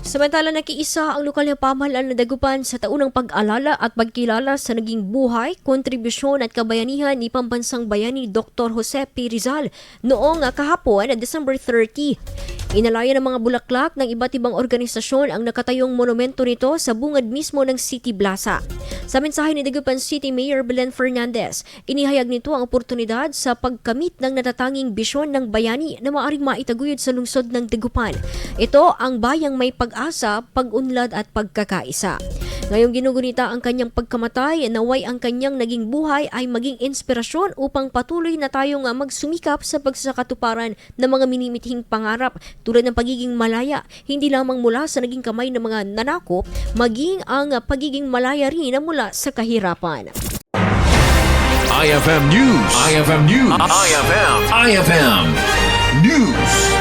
Samantala nakiisa ang lokal na pamahalaan na dagupan sa taunang pag-alala at pagkilala sa naging buhay, kontribusyon at kabayanihan ni Pambansang Bayani Dr. Jose P. Rizal noong kahapon, December 30. Inalayan ng mga bulaklak ng iba't ibang organisasyon ang nakatayong monumento nito sa bungad mismo ng City Plaza. Sa mensahe ni Dagupan City Mayor Belen Fernandez, inihayag nito ang oportunidad sa pagkamit ng natatanging bisyon ng bayani na maaaring maitaguyod sa lungsod ng Dagupan. Ito ang bayang may pag-asa, pag-unlad at pagkakaisa. Ngayong ginugunita ang kanyang pagkamatay, naway ang kanyang naging buhay ay maging inspirasyon upang patuloy na tayong magsumikap sa pagsakatuparan ng mga minimithing pangarap tulad ng pagiging malaya, hindi lamang mula sa naging kamay ng mga nanakop, maging ang pagiging malaya rin na mula sa kahirapan. IFM News. IFM News. IFM News.